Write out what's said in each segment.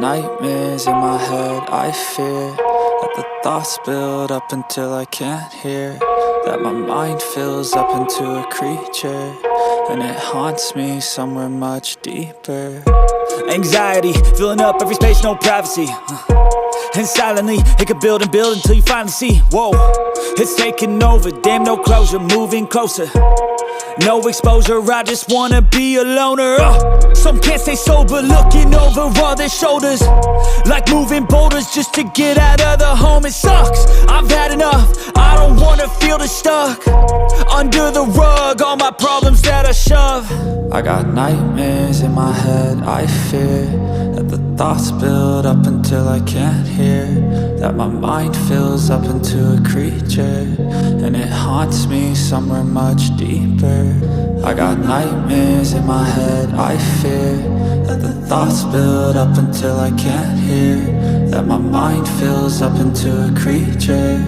nightmares in my head, I fear that the thoughts build up until I can't hear, that my mind fills up into a creature, and it haunts me somewhere much deeper. Anxiety, filling up every space, no privacy. And silently, it could build and build until you finally see, whoa, it's taking over, damn, no closure, moving closer. No exposure, I just wanna be a loner. Some can't stay sober, looking over all their shoulders, like moving boulders just to get out of the home. It sucks, I've had enough, I don't wanna feel the stuck under the rug, all my problems that I shove. I got nightmares in my head, I fear that the thoughts build up until I can't hear, that my mind fills up into a creature, and it haunts me somewhere much deeper. I got nightmares in my head, I fear that the thoughts build up until I can't hear, that my mind fills up into a creature,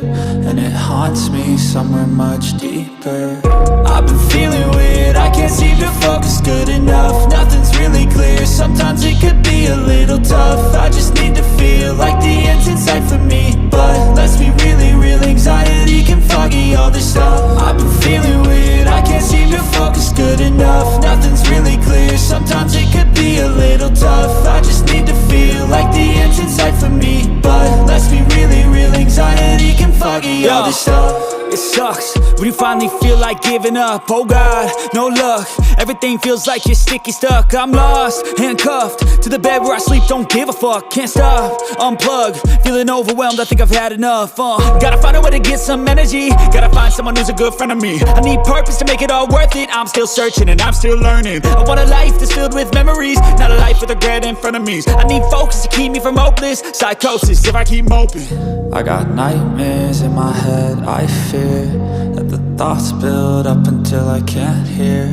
and it haunts me somewhere much deeper. I've been feeling weird, I can't seem to focus good enough, nothing's really clear, sometimes it could be a little tough. I just need to feel like the end's in sight for me, but let's be really real, anxiety can foggy all this stuff. I've been feeling weird, I can't seem to focus good enough, nothing's really clear, sometimes it could be a little tough. I just need to feel like the end's in sight for me, but let's be really real, anxiety can foggy all this stuff. It sucks when you finally feel like giving up. Oh God, no luck, everything feels like you're sticky stuck. I'm lost, handcuffed to the bed where I sleep, don't give a fuck. Can't stop, unplug, feeling overwhelmed, I think I've had enough. Gotta find a way to get some energy, gotta find someone who's a good friend of me. I need purpose to make it all worth it, I'm still searching and I'm still learning. I want a life that's filled with memories, not a life with regret in front of me. I need focus to keep me from hopeless psychosis if I keep moping. I got nightmares in my head, I fear that the thoughts build up until I can't hear,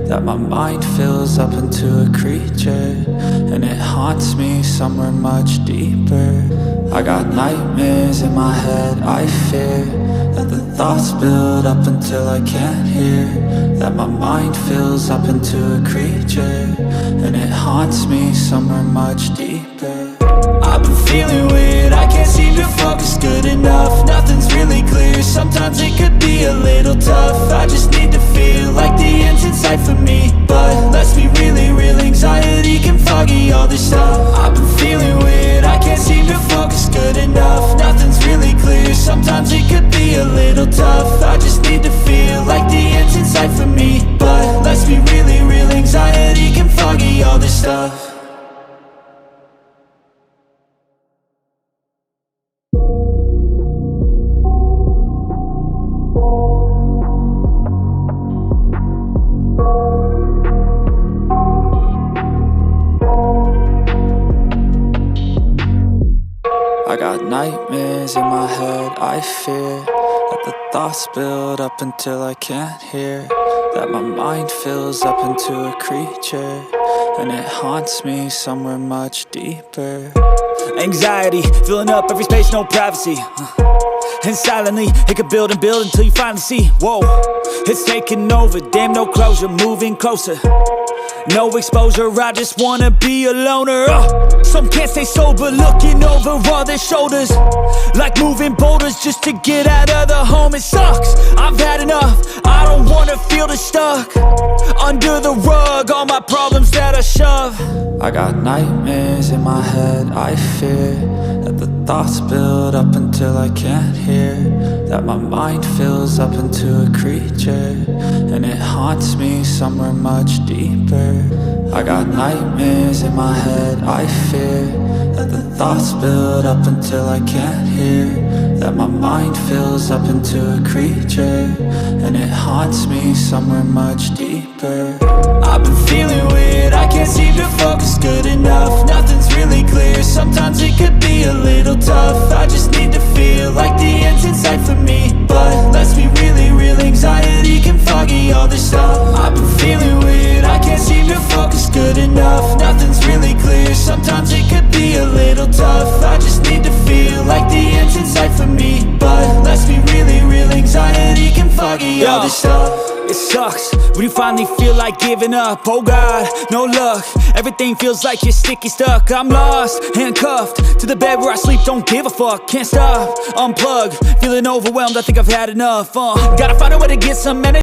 that my mind fills up into a creature, and it haunts me somewhere much deeper. I got nightmares in my head, I fear that the thoughts build up until I can't hear, that my mind fills up into a creature, and it haunts me somewhere much deeper. I've been feeling weird, I can't seem to focus good enough, nothing's really clear, sometimes it could be a little tough. I just need to feel like the end's in sight for me, but let's be really real, anxiety can foggy all this stuff. I've been feeling weird, I can't seem to focus good enough, nothing's really clear, sometimes it could be a little tough. I just need to feel like the end's in sight for me, but let's be really real, anxiety can foggy all this stuff. I got nightmares in my head, I fear that the thoughts build up until I can't hear, that my mind fills up into a creature, and it haunts me somewhere much deeper. Anxiety, filling up every space, no privacy. And silently, it could build and build until you finally see, whoa, it's taking over, damn, no closure, moving closer. No exposure, I just wanna be a loner. Some can't stay sober, looking over all their shoulders, like moving boulders just to get out of the home. It sucks, I've had enough, I don't wanna feel the stuck under the rug, all my problems that I shove. I got nightmares in my head, I fear that the thoughts build up until I can't hear, that my mind fills up into a creature, and it haunts me somewhere much deeper. I got nightmares in my head, I fear that the thoughts build up until I can't hear, that my mind fills up into a creature, and it haunts me somewhere much deeper. I've been feeling weird, I can't seem to focus good enough, nothing's really clear, sometimes it could be a little tough. I just need to feel like the end's in sight for me, but let's be really real, anxiety can foggy all this stuff. I've been feeling weird, I can't seem to focus good enough, nothing's really clear, sometimes it could be a little tough. I just need to feel like the end's in sight for me, but let's be really real, anxiety can foggy all this stuff. It sucks when you finally feel like giving up. Oh God, no luck. Everything feels like you're sticky stuck. I'm lost, handcuffed to the bed where I sleep. Don't give a fuck, can't stop. Unplug, feeling overwhelmed. I think I've had enough. Gotta find a way to get some energy.